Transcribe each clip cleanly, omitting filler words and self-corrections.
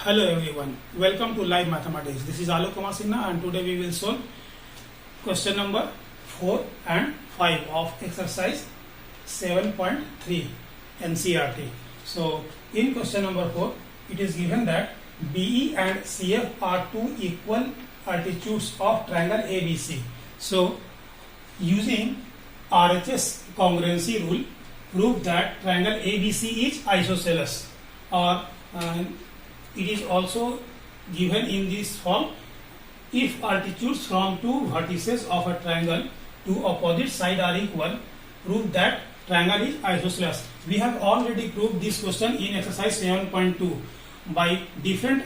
Hello everyone, welcome to Live Mathematics. This is Alok Kumar Sinha and today we will solve question number 4 and 5 of exercise 7.3 NCERT. So in question number 4, it is given that BE and CF are two equal altitudes of triangle ABC. So using RHS congruency rule, prove that triangle ABC is isosceles, or it is also given in this form: if altitudes from two vertices of a triangle to opposite side are equal, prove that triangle is isosceles. We have already proved this question in exercise 7.2 by different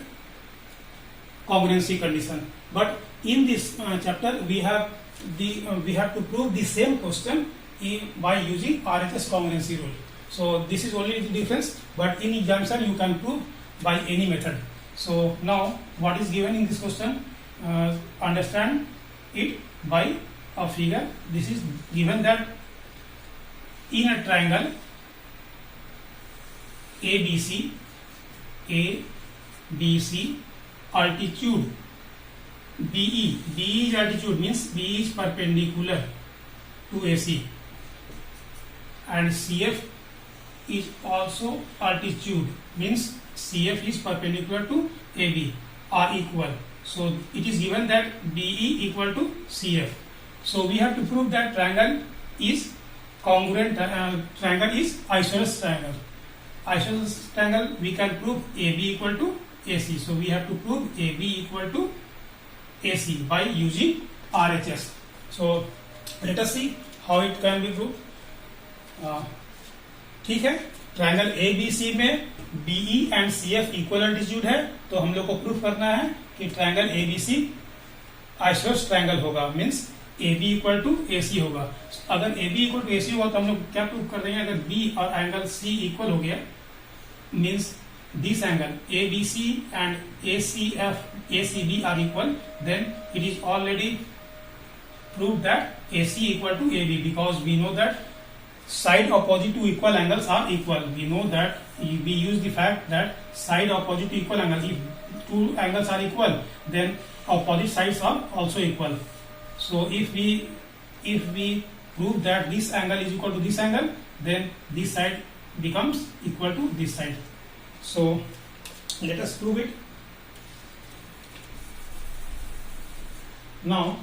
congruency condition, but in this chapter we have to prove the same question by using RHS congruency rule. So this is only the difference, but in example you can prove by any method. So now what is given in this question, understand it by a figure. This is given that in a triangle ABC, altitude BE is altitude, means BE is perpendicular to AC, and CF is also altitude, means CF is perpendicular to AB, are equal. So it is given that BE equal to CF. So we have to prove that triangle is congruent, triangle is isosceles triangle. Isosceles triangle we can prove AB equal to AC. So we have to prove AB equal to AC by using RHS. So let us see how it can be proved. ठीक है, triangle ABC में BE and CF equal altitude है, तो हम लोग को proof करना है कि ट्रायंगल ABC आइसोसेलेस ट्रायंगल होगा, means AB equal to AC होगा. अगर AB इक्वल टू AC होगा तो हम लोग क्या प्रूफ कर देंगे, अगर B और एंगल C इक्वल हो गया, means this angle ABC and ACB are equal, then it is already proved that AC equal to AB, because we know that side opposite to equal angles are equal. We know that we use the fact that side opposite to equal angle, if two angles are equal, then opposite sides are also equal. So if we prove that this angle is equal to this angle, then this side becomes equal to this side. So let us prove it. Now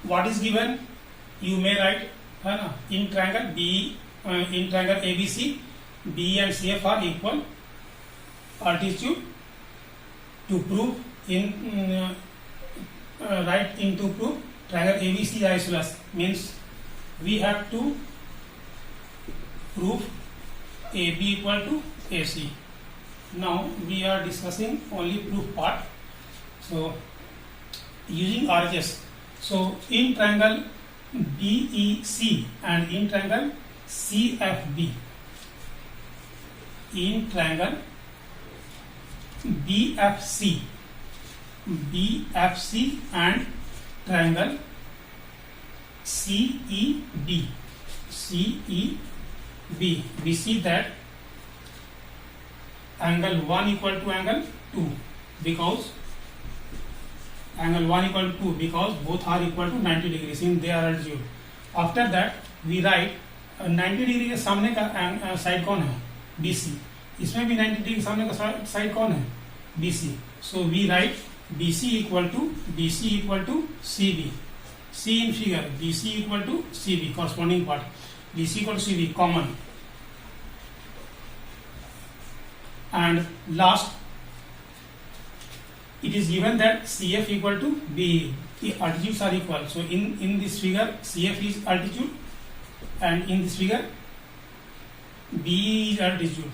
what is given, you may write, है ना, in triangle B, in triangle ABC, BE and CF are equal altitude. To prove to prove triangle ABC is isosceles, means we have to prove AB equal to AC. Now we are discussing only proof part. So using RHS, so in triangle BEC and in triangle CFB, in triangle BFC and triangle CEB, we see that angle 1 equal to angle 2, because angle 1 equal to 2 because both are equal to 90 degrees in their altitude. After that we write 90 degree के सामने का side कौन है, BC. इसमें भी 90 degree के सामने का साइड कौन है, BC. So we write BC equal to CB. C in figure, BC equal to CB, corresponding part. BC equal to CB, common. And last, it is given that CF equal to BE. The altitudes are equal. So in this figure CF is altitude, and in this figure BE is altitude.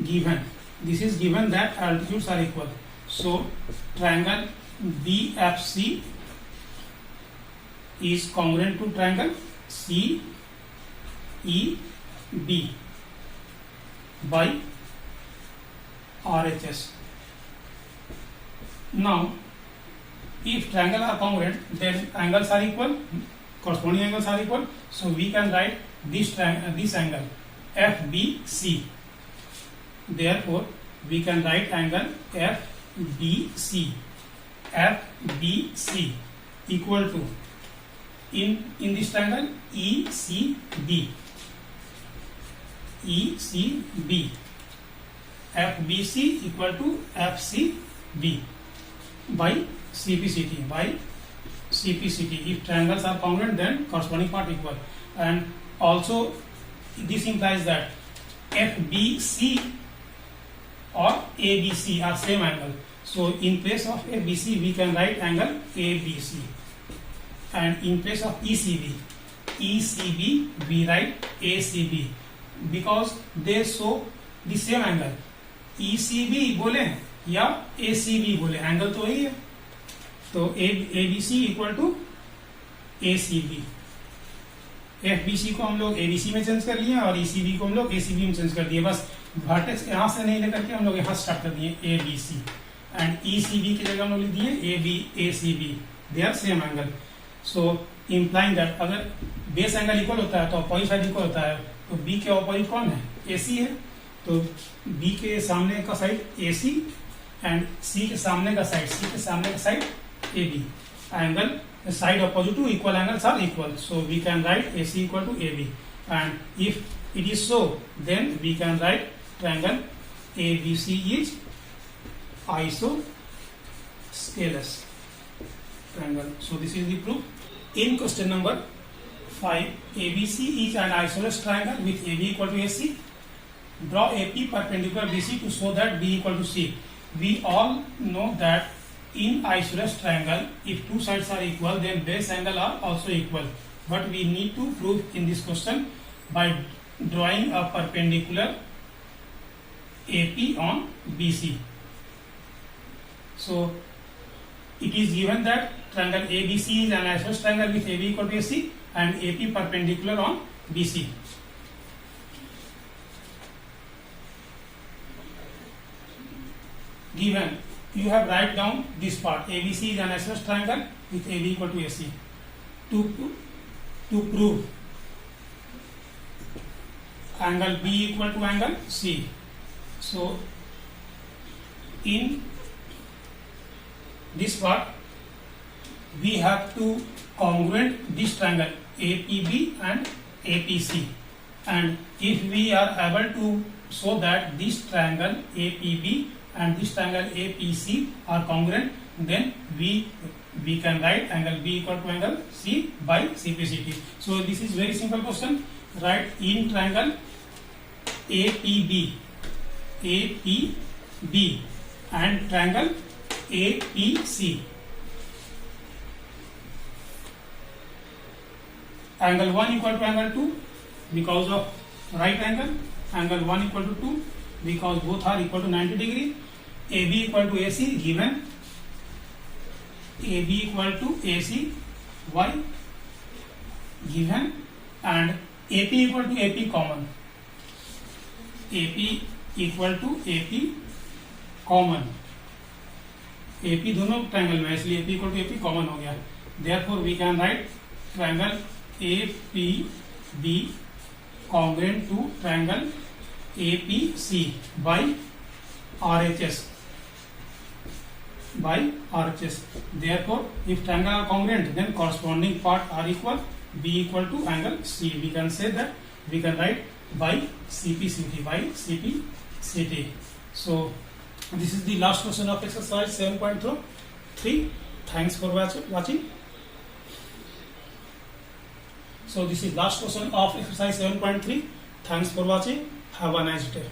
Given, this is given that altitudes are equal. So triangle BFC is congruent to triangle CEB by RHS. Now if triangle are congruent, then angles are equal, corresponding angles are equal, so we can write this angle FBC. Therefore, we can write angle FBC equal to in this triangle ECB. FBC equal to FCB by CPCT. If triangles are congruent, then corresponding part equal. And also this implies that FBC or ABC are same angle. So in place of FBC we can write angle ABC, and in place of ECB we write ACB, because they show the same angle. ECB बोले या ACB बोले, angle तो वही है, तो ABC equal to ACB. FBC को हम लोग ABC में चेंज कर लिए और ECB को हम लोग ACB में चेंज कर दिए. बस वर्टेक्स यहाँ से नहीं लेकर के हम लोग यहाँ स्टार्ट कर दिए ABC, एंड ECB की जगह हम लोग लिख दिए ACB. They are same angle. So implying that अगर बेस एंगल इक्वल होता है तो अपोजिट साइड इक्वल होता है, तो B के अपोजिट कौन है? AC है. तो B के सामने का साइड AC एंड C के सामने का side AB. Angle side opposite to equal angles are equal, so we can write AC equal to AB. And if it is so, then we can write triangle ABC is isosceles triangle. So this is the proof. In question number 5, ABC is an isosceles triangle with AB equal to AC. Draw AP perpendicular BC to show that B equal to C. We all know that in isosceles triangle, if two sides are equal, then base angle are also equal. But we need to prove in this question by drawing a perpendicular AP on BC. So it is given that triangle ABC is an isosceles triangle with AB equal to AC and AP perpendicular on BC. Given, you have write down this part. ABC is an isosceles triangle with AB equal to AC. To prove angle B equal to angle C. So in this part we have to congruent this triangle APB and APC, and if we are able to show that this triangle APB and this triangle APC are congruent, then we can write angle B equal to angle C by CPCT. So this is very simple question. Write in triangle APB and triangle APC. Angle 1 equal to angle 2 because of right angle. Angle 1 equal to 2 because both are equal to 90 degree. AB equal to AC given. AB equal to AC y given, and AP equal to AP common. AP equal to AP common. AP दोनों triangle में, इसलिए AP equal to AP common हो गया. Therefore we can write triangle APB congruent to triangle APC by RHS. Therefore, if triangle are congruent, then corresponding part are equal. B equal to angle C. We can say that we can write by CPCT. So this is the last question of exercise 7.3. Thanks for watching. So this is last question of exercise 7.3. Thanks for watching. Have a nice day.